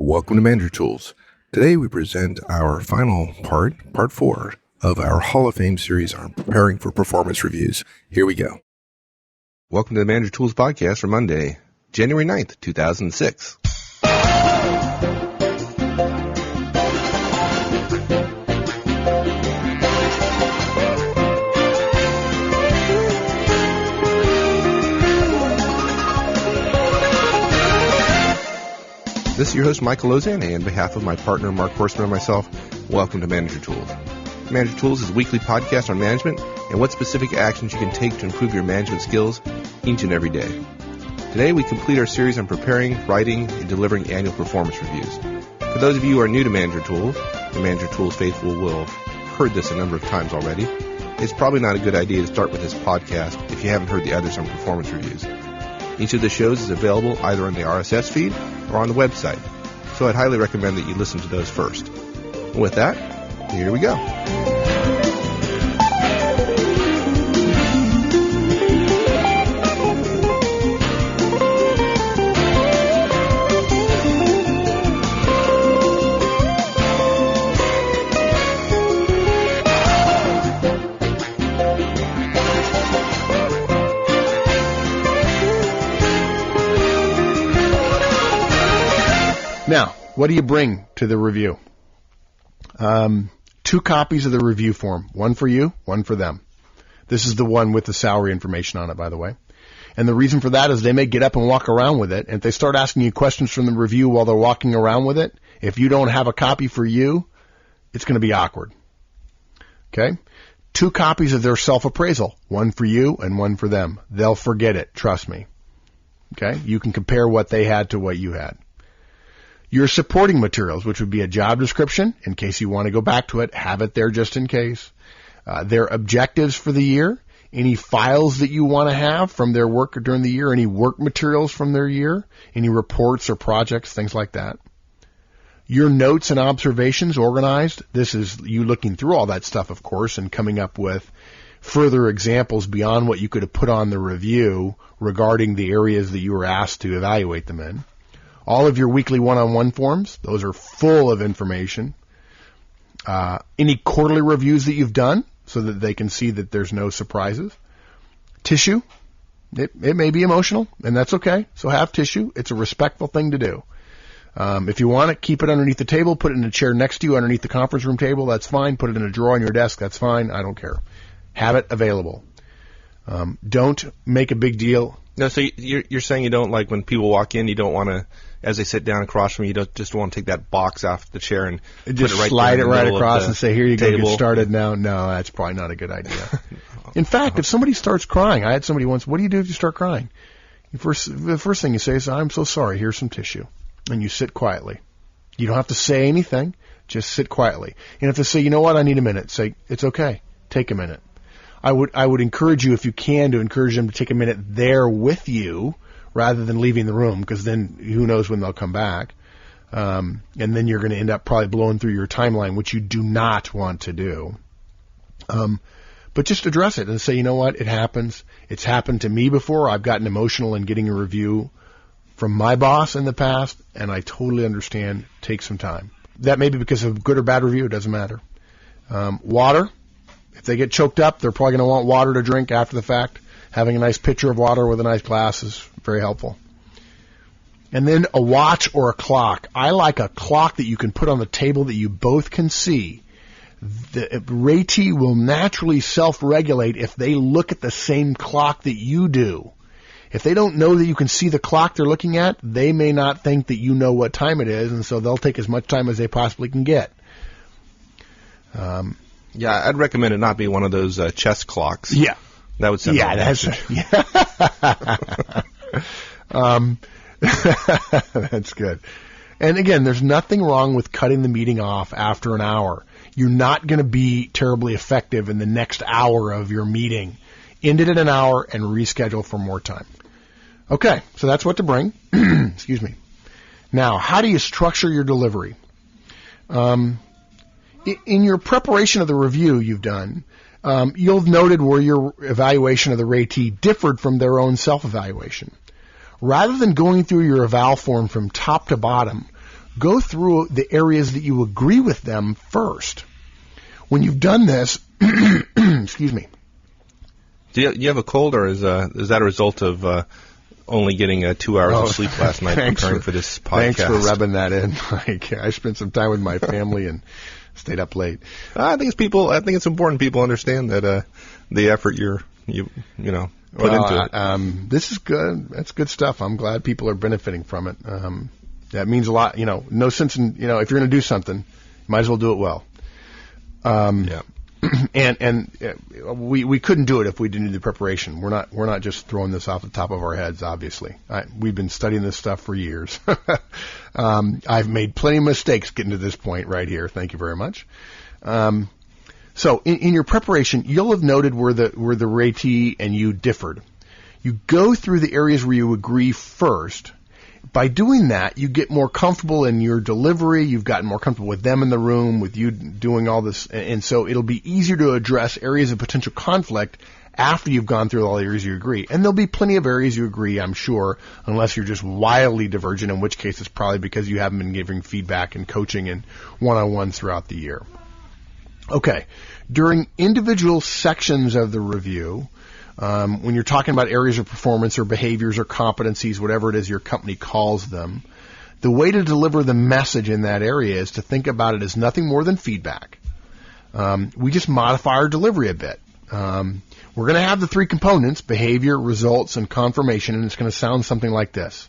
Welcome to Manager Tools. Today we present our final part 4 of our Hall of Fame series on preparing for performance reviews. Here we go. Welcome to the Manager Tools podcast for Monday, January 9th, 2006. This is your host, Michael Lozan, and on behalf of my partner, Mark Horstman, and myself, welcome to Manager Tools. Manager Tools is a weekly podcast on management and what specific actions you can take to improve your management skills each and every day. Today, we complete our series on preparing, writing, and delivering annual performance reviews. For those of you who are new to Manager Tools, the Manager Tools faithful will have heard this a number of times already. It's probably not a good idea to start with this podcast if you haven't heard the others on performance reviews. Each of the shows is available either on the RSS feed or on the website, so I'd highly recommend that you listen to those first. And with that, here we go. Now, what do you bring to the review? 2 copies of the review form. One for you, one for them. This is the one with the salary information on it, by the way. And the reason for that is they may get up and walk around with it. And if they start asking you questions from the review while they're walking around with it, if you don't have a copy for you, it's going to be awkward. Okay? 2 copies of their self-appraisal. One for you and one for them. They'll forget it. Trust me. Okay? You can compare what they had to what you had. Your supporting materials, which would be a job description, in case you want to go back to it, have it there just in case. Their objectives for the year, any files that you want to have from their work during the year, any work materials from their year, any reports or projects, things like that. Your notes and observations organized. This is you looking through all that stuff, of course, and coming up with further examples beyond what you could have put on the review regarding the areas that you were asked to evaluate them in. All of your weekly one-on-one forms, those are full of information. Any quarterly reviews that you've done so that they can see that there's no surprises. Tissue, it may be emotional, and that's okay. So have tissue. It's a respectful thing to do. If you want it, keep it underneath the table. Put it in a chair next to you underneath the conference room table. That's fine. Put it in a drawer on your desk. That's fine. I don't care. Have it available. Don't make a big deal. No, so you're saying you don't like when people walk in, you don't want to, as they sit down across from you, don't just want to take that box off the chair and just put it right slide it right across and say, here you go, table. get started now. No, that's probably not a good idea. In fact, if somebody starts crying, I had somebody once, what do you do if you start crying? The first thing you say is, I'm so sorry, here's some tissue. And you sit quietly. You don't have to say anything, just sit quietly. And if they say, you know what, I need a minute, say, it's okay, take a minute. I would encourage you, if you can, to encourage them to take a minute there with you rather than leaving the room, because then who knows when they'll come back. And then you're going to end up probably blowing through your timeline, which you do not want to do. But just address it and say, you know what, it happens. It's happened to me before. I've gotten emotional in getting a review from my boss in the past, and I totally understand. Take some time. That may be because of a good or bad review. It doesn't matter. Water. If they get choked up, they're probably going to want water to drink after the fact. Having a nice pitcher of water with a nice glass is very helpful. And then a watch or a clock. I like a clock that you can put on the table that you both can see. The ratee will naturally self-regulate if they look at the same clock that you do. If they don't know that you can see the clock they're looking at, they may not think that you know what time it is, and so they'll take as much time as they possibly can get. Yeah, I'd recommend it not be one of those chess clocks. Yeah. That would send yeah, that's that's good. And again, there's nothing wrong with cutting the meeting off after an hour. You're not going to be terribly effective in the next hour of your meeting. End it at an hour and reschedule for more time. Okay, so that's what to bring. Excuse me. Now, how do you structure your delivery? In your preparation of the review you've done, you'll have noted where your evaluation of the ratee differed from their own self-evaluation. Rather than going through your eval form from top to bottom, go through the areas that you agree with them first. When you've done this, excuse me. Do you have a cold, or is that a result of only getting 2 hours of sleep last night preparing for this podcast? Thanks for rubbing that in. I spent some time with my family and stayed up late. I think it's important people understand that the effort you put into it. This is good. That's good stuff. I'm glad people are benefiting from it. That means a lot. No sense in if you're going to do something, might as well do it well. Yeah. And we couldn't do it if we didn't do the preparation. We're not just throwing this off the top of our heads. Obviously, we've been studying this stuff for years. I've made plenty of mistakes getting to this point right here. Thank you very much. So in your preparation, you'll have noted where the ratee and you differed. You go through the areas where you agree first. By doing that, you get more comfortable in your delivery. You've gotten more comfortable with them in the room, with you doing all this. And so it'll be easier to address areas of potential conflict after you've gone through all the areas you agree. And there'll be plenty of areas you agree, I'm sure, unless you're just wildly divergent, in which case it's probably because you haven't been giving feedback and coaching and one-on-ones throughout the year. Okay. During individual sections of the review, when you're talking about areas of performance or behaviors or competencies, whatever it is your company calls them, the way to deliver the message in that area is to think about it as nothing more than feedback. We just modify our delivery a bit. We're going to have the three components, behavior, results, and confirmation, and it's going to sound something like this.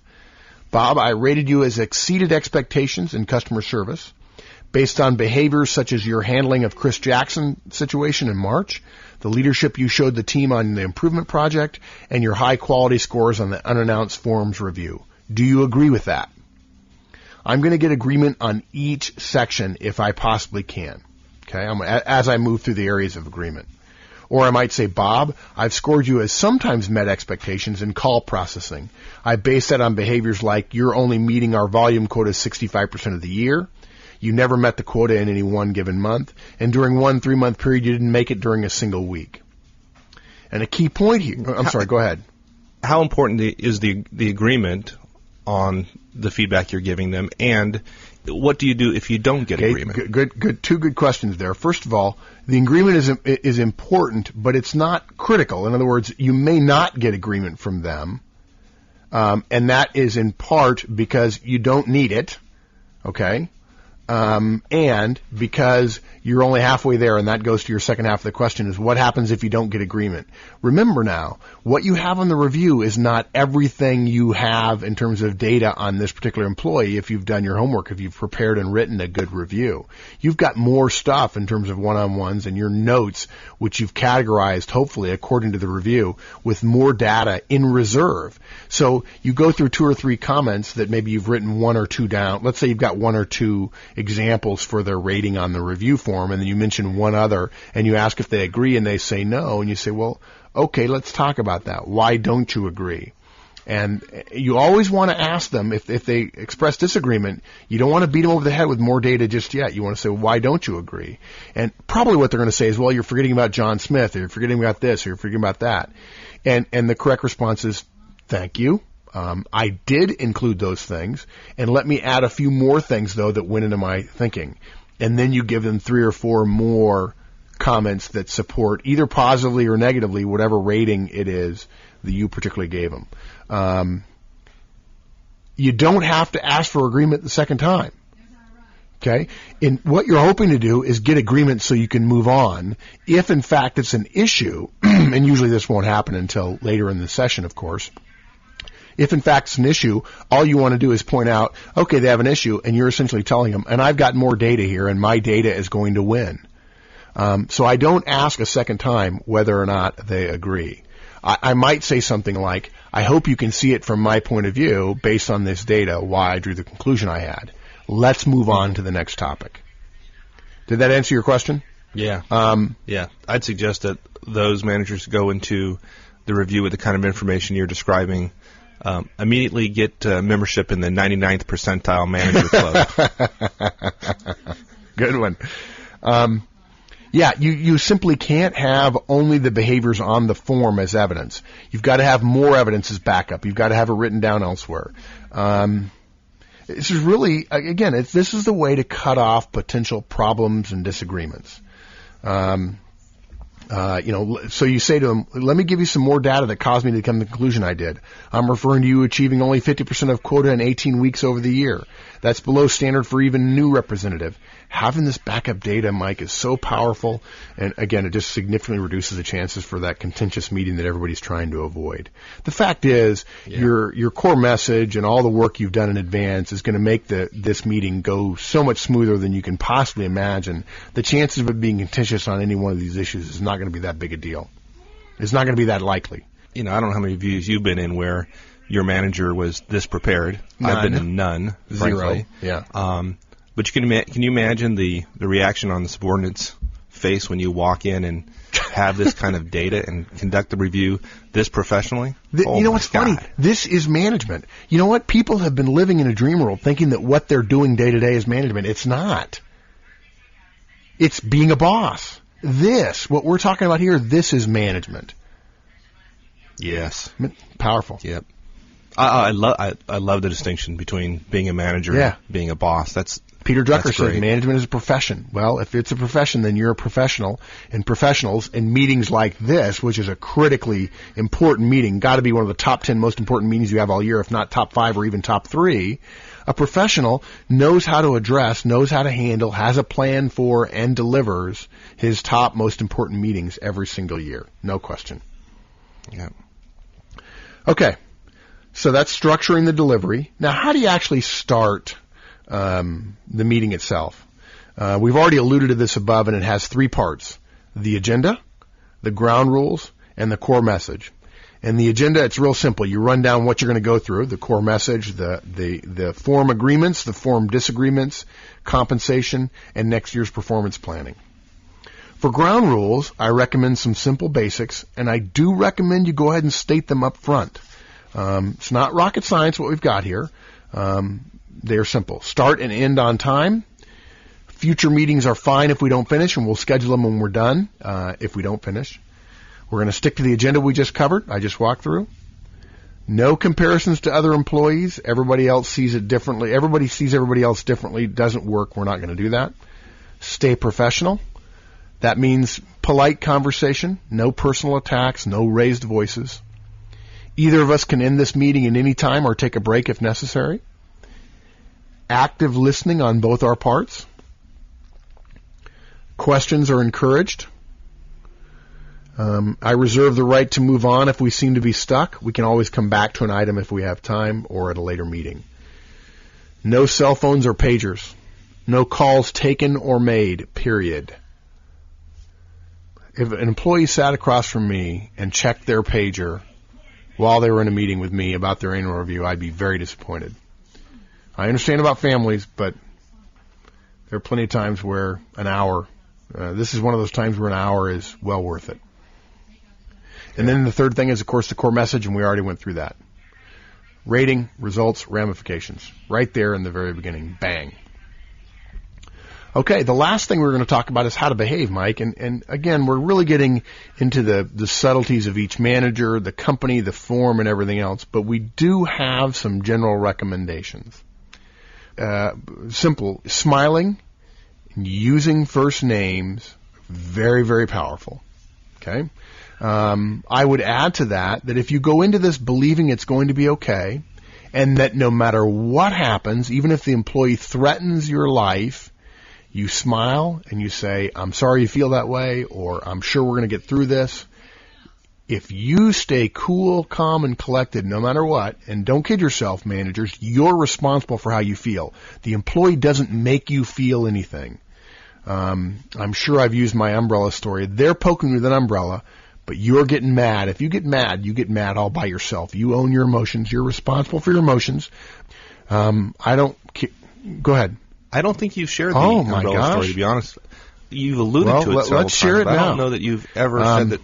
Bob, I rated you as exceeded expectations in customer service based on behaviors such as your handling of Chris Jackson situation in March, the leadership you showed the team on the improvement project, and your high-quality scores on the unannounced forms review. Do you agree with that? I'm going to get agreement on each section if I possibly can, okay, as I move through the areas of agreement. Or I might say, Bob, I've scored you as sometimes met expectations in call processing. I base that on behaviors like you're only meeting our volume quota 65% of the year, you never met the quota in any one given month, and during one 3-month period, you didn't make it during a single week. And a key point here, go ahead. How important is the agreement on the feedback you're giving them, and what do you do if you don't get agreement? Good. Two good questions there. First of all, the agreement is important, but it's not critical. In other words, you may not get agreement from them, and that is in part because you don't need it, okay? And because you're only halfway there, and that goes to your second half of the question, is what happens if you don't get agreement? Remember now, what you have on the review is not everything you have in terms of data on this particular employee if you've done your homework, if you've prepared and written a good review. You've got more stuff in terms of one-on-ones and your notes, which you've categorized, hopefully, according to the review, with more data in reserve. So you go through 2 or 3 comments that maybe you've written 1 or 2 down. Let's say you've got 1 or 2 examples for their rating on the review form, and then you mention one other, and you ask if they agree, and they say no, and you say, well, okay, let's talk about that. Why don't you agree? And you always want to ask them, if they express disagreement, you don't want to beat them over the head with more data just yet. You want to say, why don't you agree? And probably what they're going to say is, well, you're forgetting about John Smith, or you're forgetting about this, or you're forgetting about that. And the correct response is, thank you. I did include those things, and let me add a few more things, though, that went into my thinking. And then you give them 3 or 4 more comments that support either positively or negatively whatever rating it is that you particularly gave them. You don't have to ask for agreement the second time. Okay? And what you're hoping to do is get agreement so you can move on. If, in fact, it's an issue, and usually this won't happen until later in the session, of course. If, in fact, it's an issue, all you want to do is point out, okay, they have an issue, and you're essentially telling them, and I've got more data here, and my data is going to win. So I don't ask a second time whether or not they agree. I might say something like, I hope you can see it from my point of view, based on this data, why I drew the conclusion I had. Let's move on to the next topic. Did that answer your question? Yeah. Yeah. I'd suggest that those managers go into the review with the kind of information you're describing. Immediately get membership in the 99th percentile manager club. Good one. You simply can't have only the behaviors on the form as evidence. You've got to have more evidence as backup. You've got to have it written down elsewhere. This is really, again, this is the way to cut off potential problems and disagreements. So you say to them, let me give you some more data that caused me to come to the conclusion I did. I'm referring to you achieving only 50% of quota in 18 weeks over the year. That's below standard for even a new representative. Having this backup data, Mike, is so powerful. And again, it just significantly reduces the chances for that contentious meeting that everybody's trying to avoid. The fact is, your core message and all the work you've done in advance is going to make this meeting go so much smoother than you can possibly imagine. The chances of it being contentious on any one of these issues is not going to be that big a deal. It's not going to be that likely. I don't know how many views you've been in where your manager was this prepared. None. I've been in none. Zero. Frankly. Yeah. But can you imagine the reaction on the subordinate's face when you walk in and have this kind of data and conduct the review this professionally? You know what's funny? This is management. You know what? People have been living in a dream world thinking that what they're doing day to day is management. It's not. It's being a boss. What we're talking about here, this is management. Yes. Powerful. Yep. I love the distinction between being a manager and being a boss. Peter Drucker said management is a profession. Well, if it's a profession, then you're a professional. And professionals in meetings like this, which is a critically important meeting, got to be one of the top 10 most important meetings you have all year, if not top 5 or even top 3. A professional knows how to address, knows how to handle, has a plan for, and delivers his top most important meetings every single year. No question. Yeah. Okay. So that's structuring the delivery. Now, how do you actually start the meeting itself? We've already alluded to this above, and it has 3 parts: the agenda, the ground rules, and the core message. And the agenda, it's real simple. You run down what you're going to go through: the core message, the form agreements, the form disagreements, compensation, and next year's performance planning. For ground rules, I recommend some simple basics, and I do recommend you go ahead and state them up front. It's not rocket science what we've got here. They are simple. Start and end on time. Future meetings are fine if we don't finish, and we'll schedule them when we're done if we don't finish. We're going to stick to the agenda we just covered, I just walked through. No comparisons to other employees. Everybody else sees it differently. Everybody sees everybody else differently. It doesn't work. We're not going to do that. Stay professional. That means polite conversation, no personal attacks, no raised voices. Either of us can end this meeting at any time or take a break if necessary. Active listening on both our parts. Questions are encouraged. I reserve the right to move on if we seem to be stuck. We can always come back to an item if we have time or at a later meeting. No cell phones or pagers. No calls taken or made, period. If an employee sat across from me and checked their pager while they were in a meeting with me about their annual review, I'd be very disappointed. I understand about families, but there are plenty of times where an hour, this is one of those times where an hour is well worth it. And then the third thing is, of course, the core message, and we already went through that. Rating, results, ramifications. Right there in the very beginning. Bang. Okay, the last thing we're going to talk about is how to behave, Mike. And again, we're really getting into the subtleties of each manager, the company, the form, and everything else. But we do have some general recommendations. Simple. Smiling, using first names, very, very powerful. Okay? I would add to that if you go into this believing it's going to be okay, and that no matter what happens, even if the employee threatens your life, you smile and you say, I'm sorry you feel that way, or I'm sure we're going to get through this. If you stay cool, calm, and collected no matter what, and don't kid yourself, managers, you're responsible for how you feel. The employee doesn't make you feel anything. I'm sure I've used my umbrella story. They're poking with an umbrella, but you're getting mad. If you get mad all by yourself. You own your emotions. You're responsible for your emotions. Go ahead. I don't think you've shared the umbrella story, to be honest. You've alluded to it several let's share times, it but now. I don't know that you've ever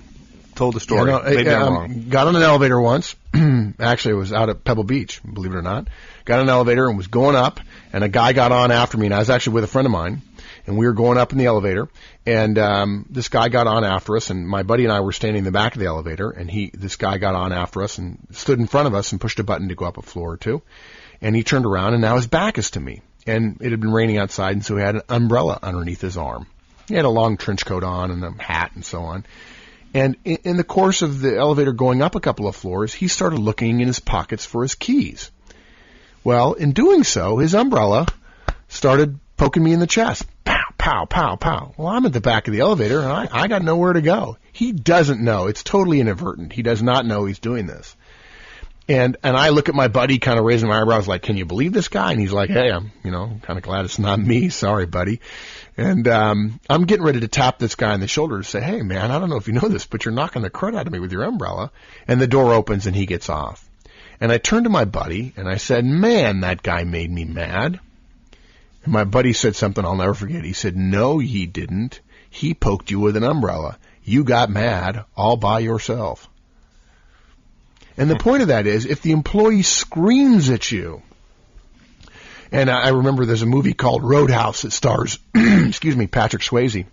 told the story. Maybe I'm wrong. Got on an elevator once. Actually, it was out at Pebble Beach, believe it or not. Got on an elevator and was going up, and a guy got on after me, and I was actually with a friend of mine, and we were going up in the elevator, and this guy got on after us, and my buddy and I were standing in the back of the elevator, and this guy got on after us and stood in front of us and pushed a button to go up a floor or two. And he turned around, and now his back is to me. And it had been raining outside, and so he had an umbrella underneath his arm. He had a long trench coat on and a hat and so on. And in the course of the elevator going up a couple of floors, he started looking in his pockets for his keys. Well, in doing so, his umbrella started poking me in the chest. Pow, pow, pow, pow. Well, I'm at the back of the elevator, and I got nowhere to go. He doesn't know. It's totally inadvertent. He does not know he's doing this. And I look at my buddy kind of raising my eyebrows like, can you believe this guy? And he's like, hey, I'm kind of glad it's not me. Sorry, buddy. And I'm getting ready to tap this guy on the shoulder to say, hey, man, I don't know if you know this, but you're knocking the crud out of me with your umbrella. And the door opens and he gets off. And I turned to my buddy and I said, man, that guy made me mad. And my buddy said something I'll never forget. He said, no, he didn't. He poked you with an umbrella. You got mad all by yourself. And the point of that is, if the employee screams at you, and I remember there's a movie called Roadhouse that stars, Patrick Swayze.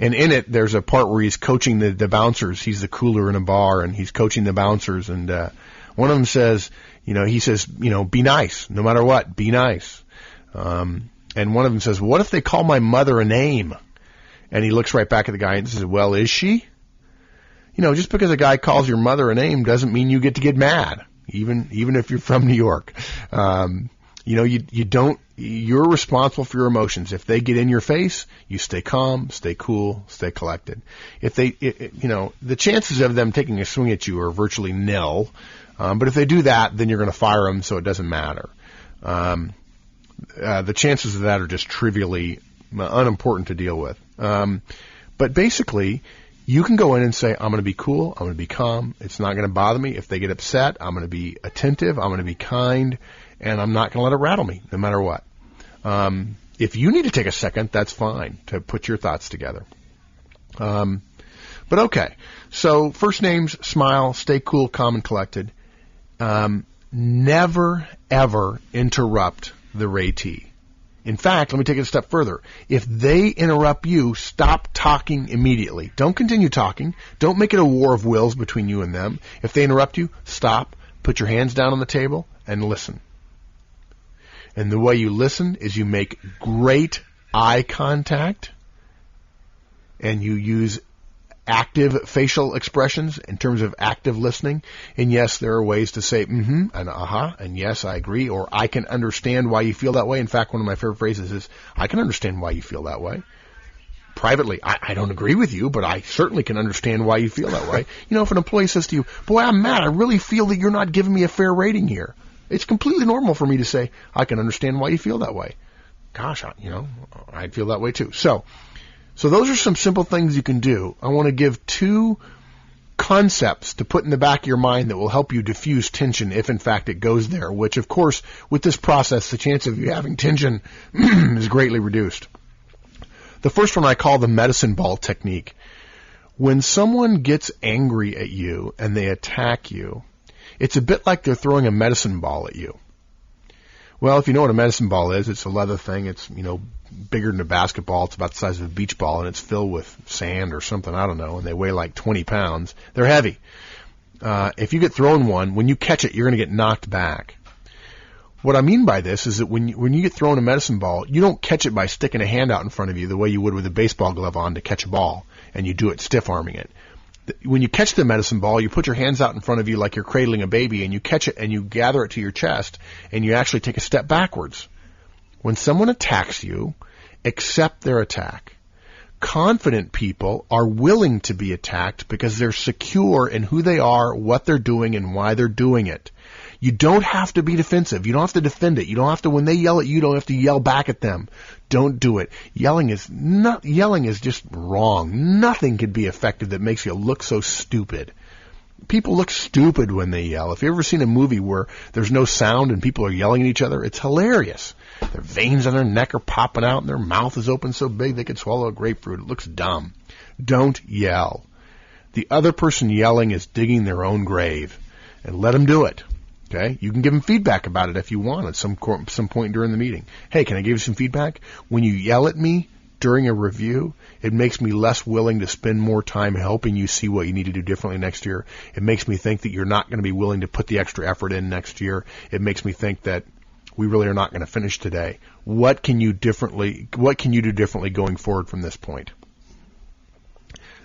And in it, there's a part where he's coaching the bouncers. He's the cooler in a bar, and he's coaching the bouncers. And one of them says, he says, be nice, no matter what, be nice. And one of them says, what if they call my mother a name? And he looks right back at the guy and says, well, is she? Just because a guy calls your mother a name doesn't mean you get to get mad, even if you're from New York. You're responsible for your emotions. If they get in your face, you stay calm, stay cool, stay collected. If the chances of them taking a swing at you are virtually nil. But if they do that, then you're going to fire them, so it doesn't matter. The chances of that are just trivially unimportant to deal with. But basically, you can go in and say, I'm going to be cool, I'm going to be calm, it's not going to bother me. If they get upset, I'm going to be attentive, I'm going to be kind, and I'm not going to let it rattle me, no matter what. If you need to take a second, that's fine, to put your thoughts together. But okay, so first names, smile, stay cool, calm, and collected. Never, ever interrupt the ratee. In fact, let me take it a step further. If they interrupt you, stop talking immediately. Don't continue talking. Don't make it a war of wills between you and them. If they interrupt you, stop, put your hands down on the table, and listen. And the way you listen is you make great eye contact, and you use active facial expressions in terms of active listening. And yes, there are ways to say and and yes, I agree, or I can understand why you feel that way. In fact, one of my favorite phrases is, I can understand why you feel that way. Privately, I don't agree with you, but I certainly can understand why you feel that way. If an employee says to you, boy, I'm mad, I really feel that you're not giving me a fair rating here. It's completely normal for me to say, I can understand why you feel that way. Gosh, I'd feel that way too. So those are some simple things you can do. I want to give two concepts to put in the back of your mind that will help you diffuse tension if, in fact, it goes there, which, of course, with this process, the chance of you having tension is greatly reduced. The first one I call the medicine ball technique. When someone gets angry at you and they attack you, it's a bit like they're throwing a medicine ball at you. Well, if you know what a medicine ball is, it's a leather thing. It's, bigger than a basketball. It's about the size of a beach ball, and it's filled with sand or something, I don't know, and they weigh like 20 pounds. They're heavy. If you get thrown one, when you catch it, you're going to get knocked back. What I mean by this is that when you get thrown a medicine ball, you don't catch it by sticking a hand out in front of you the way you would with a baseball glove on to catch a ball, and you do it stiff-arming it. When you catch the medicine ball, you put your hands out in front of you like you're cradling a baby, and you catch it and you gather it to your chest, and you actually take a step backwards. When someone attacks you, accept their attack. Confident people are willing to be attacked because they're secure in who they are, what they're doing, and why they're doing it. You don't have to be defensive. You don't have to defend it. You don't have to, when they yell at you, you don't have to yell back at them. Don't do it. Yelling is just wrong. Nothing could be effective that makes you look so stupid. People look stupid when they yell. If you've ever seen a movie where there's no sound and people are yelling at each other, it's hilarious. Their veins on their neck are popping out and their mouth is open so big they could swallow a grapefruit. It looks dumb. Don't yell. The other person yelling is digging their own grave. And let them do it. Okay? You can give them feedback about it if you want at some point during the meeting. Hey, can I give you some feedback? When you yell at me, during a review, it makes me less willing to spend more time helping you see what you need to do differently next year. It makes me think that you're not going to be willing to put the extra effort in next year. It makes me think that we really are not going to finish today. What can you do differently going forward from this point?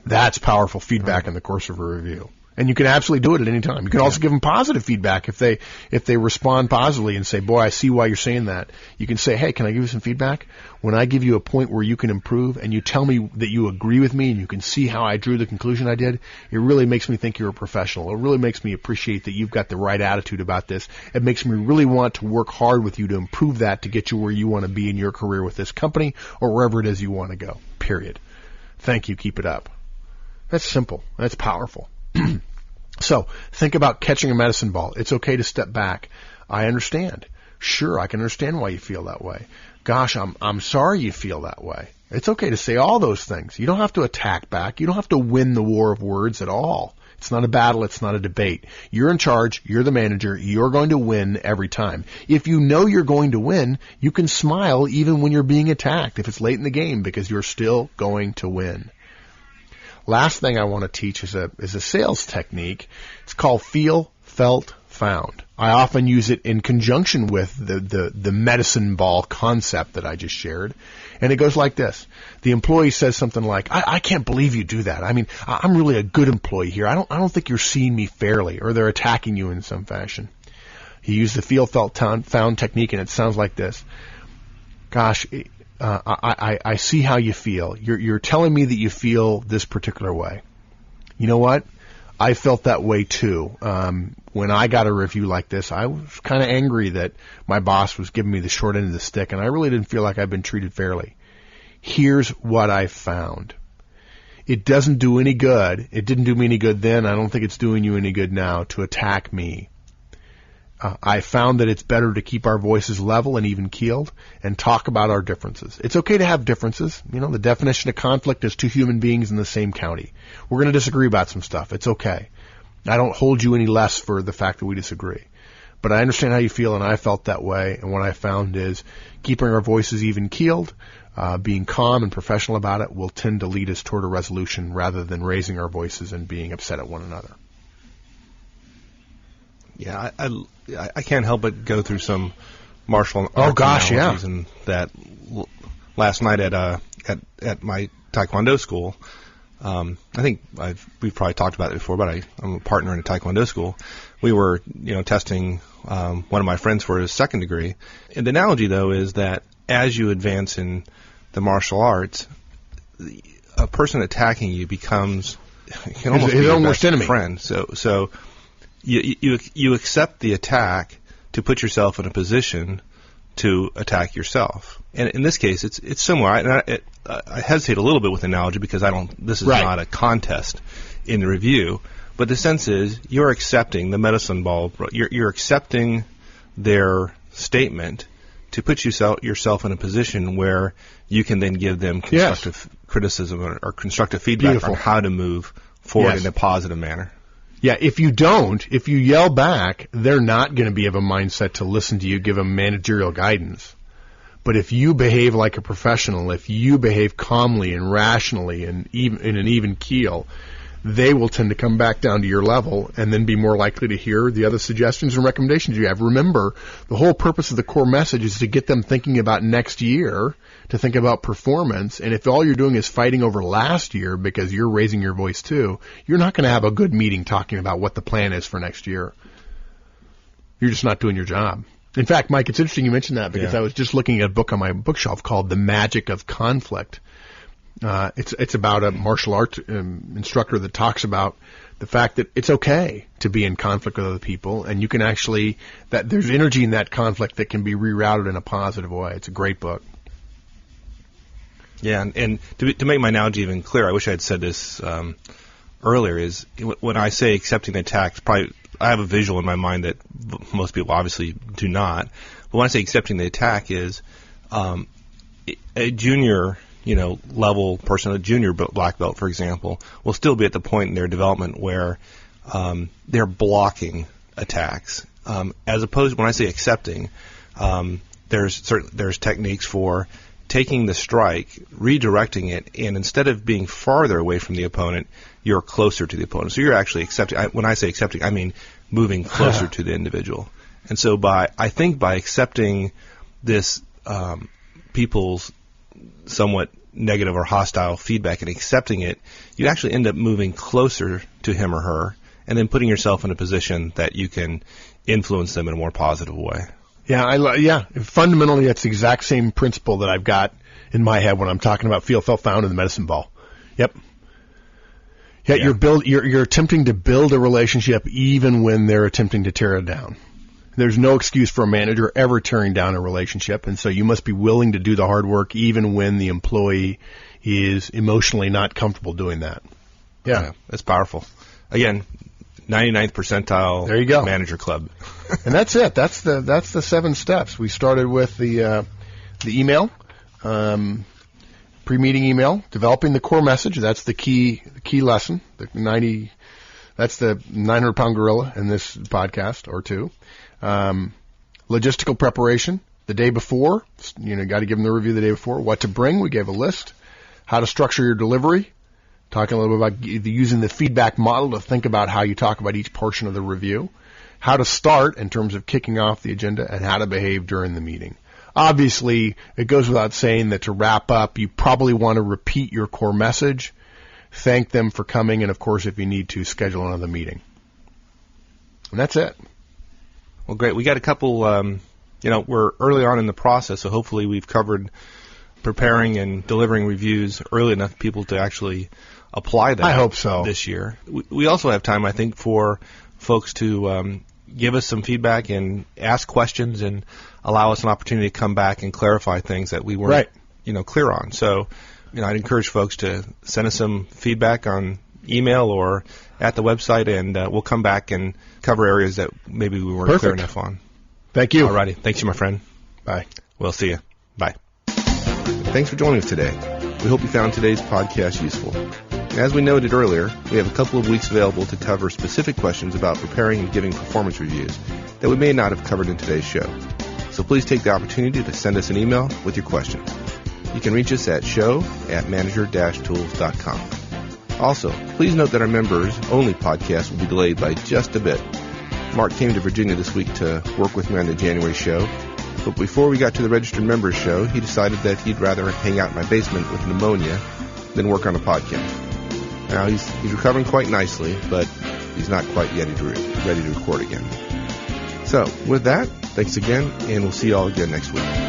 That's powerful feedback in the course of a review. And you can absolutely do it at any time. You can also give them positive feedback if they respond positively and say, boy, I see why you're saying that. You can say, hey, can I give you some feedback? When I give you a point where you can improve and you tell me that you agree with me and you can see how I drew the conclusion I did, it really makes me think you're a professional. It really makes me appreciate that you've got the right attitude about this. It makes me really want to work hard with you to improve that to get you where you want to be in your career with this company or wherever it is you want to go, period. Thank you. Keep it up. That's simple. That's powerful. So think about catching a medicine ball. It's okay to step back. I understand. Sure, I can understand why you feel that way. Gosh, I'm sorry you feel that way. It's okay to say all those things. You don't have to attack back. You don't have to win the war of words at all. It's not a battle. It's not a debate. You're in charge. You're the manager. You're going to win every time. If you know you're going to win, you can smile even when you're being attacked if it's late in the game because you're still going to win. Last thing I want to teach is a sales technique. It's called feel, felt, found. I often use it in conjunction with the medicine ball concept that I just shared. And it goes like this. The employee says something like, I can't believe you do that. I mean, I'm really a good employee here. I don't think you're seeing me fairly, or they're attacking you in some fashion. You use the feel, felt, found technique, and it sounds like this. Gosh, I see how you feel. You're telling me that you feel this particular way. You know what? I felt that way too. When I got a review like this, I was kind of angry that my boss was giving me the short end of the stick, and I really didn't feel like I'd been treated fairly. Here's what I found. It doesn't do any good. It didn't do me any good then. I don't think it's doing you any good now to attack me. I found that it's better to keep our voices level and even keeled and talk about our differences. It's okay to have differences. You know, the definition of conflict is two human beings in the same county. We're going to disagree about some stuff. It's okay. I don't hold you any less for the fact that we disagree. But I understand how you feel, and I felt that way. And what I found is keeping our voices even keeled, being calm and professional about it will tend to lead us toward a resolution rather than raising our voices and being upset at one another. Yeah, I can't help but go through some martial arts analogies, and that last night at my Taekwondo school. I think we've probably talked about it before, but I'm a partner in a Taekwondo school. We were, testing one of my friends for his second degree. And the analogy, though, is that as you advance in the martial arts, a person attacking you becomes can almost be your best friend. So you accept the attack to put yourself in a position to attack yourself. And in this case, it's similar. I hesitate a little bit with the analogy because this is not a contest in the review. But the sense is you're accepting the medicine ball. You're accepting their statement to put yourself in a position where you can then give them constructive criticism or constructive feedback on how to move forward in a positive manner. Yeah, if you yell back, they're not going to be of a mindset to listen to you, give them managerial guidance. But if you behave like a professional, if you behave calmly and rationally and in an even keel, they will tend to come back down to your level and then be more likely to hear the other suggestions and recommendations you have. Remember, the whole purpose of the core message is to get them thinking about next year, to think about performance. And if all you're doing is fighting over last year because you're raising your voice too, you're not going to have a good meeting talking about what the plan is for next year. You're just not doing your job. In fact, Mike, it's interesting you mentioned that because I was just looking at a book on my bookshelf called The Magic of Conflict. It's about a martial arts instructor that talks about the fact that it's okay to be in conflict with other people, and you can actually that there's energy in that conflict that can be rerouted in a positive way. It's a great book. Yeah, and to make my analogy even clearer, I wish I had said this earlier. Is when I say accepting the attack, probably I have a visual in my mind that most people obviously do not. But when I say accepting the attack, is a junior level person, a junior black belt, for example, will still be at the point in their development where they're blocking attacks. As opposed, when I say accepting, there's techniques for taking the strike, redirecting it, and instead of being farther away from the opponent, you're closer to the opponent. So you're actually accepting. When I say accepting, I mean moving closer to the individual. And so I think by accepting this people's somewhat negative or hostile feedback and accepting it, you actually end up moving closer to him or her, and then putting yourself in a position that you can influence them in a more positive way. Yeah, fundamentally, that's the exact same principle that I've got in my head when I'm talking about feel, felt, found, in the medicine ball. Yep. Yeah, you're attempting to build a relationship even when they're attempting to tear it down. There's no excuse for a manager ever tearing down a relationship, and so you must be willing to do the hard work even when the employee is emotionally not comfortable doing that. Yeah, that's powerful. Again, 99th percentile. There you go. Manager club. And that's it. That's the 7 steps. We started with the email, pre-meeting email, developing the core message. That's the key lesson. That's the 900-pound gorilla in this podcast or two. Logistical preparation the day before. Got to give them the review the day before. What to bring. We gave a list. How to structure your delivery. Talking a little bit about using the feedback model to think about how you talk about each portion of the review. How to start in terms of kicking off the agenda, and how to behave during the meeting. Obviously, it goes without saying that to wrap up, you probably want to repeat your core message, thank them for coming, and of course, if you need to, schedule another meeting. And that's it. Well, great. We got a couple, we're early on in the process, so hopefully we've covered preparing and delivering reviews early enough for people to actually apply that. I hope so. This year. We also have time, I think, for folks to give us some feedback and ask questions and allow us an opportunity to come back and clarify things that we weren't, clear on. So, I'd encourage folks to send us some feedback on email or at the website, and we'll come back and cover areas that maybe we weren't clear enough on. Thank you. All righty. Thanks, my friend. Bye. We'll see you. Bye. Thanks for joining us today. We hope you found today's podcast useful. As we noted earlier, we have a couple of weeks available to cover specific questions about preparing and giving performance reviews that we may not have covered in today's show. So please take the opportunity to send us an email with your questions. You can reach us at show@manager-tools.com. Also, please note that our members-only podcast will be delayed by just a bit. Mark came to Virginia this week to work with me on the January show, but before we got to the registered members show, he decided that he'd rather hang out in my basement with pneumonia than work on a podcast. Now, he's recovering quite nicely, but he's not quite yet ready to record again. So, with that, thanks again, and we'll see you all again next week.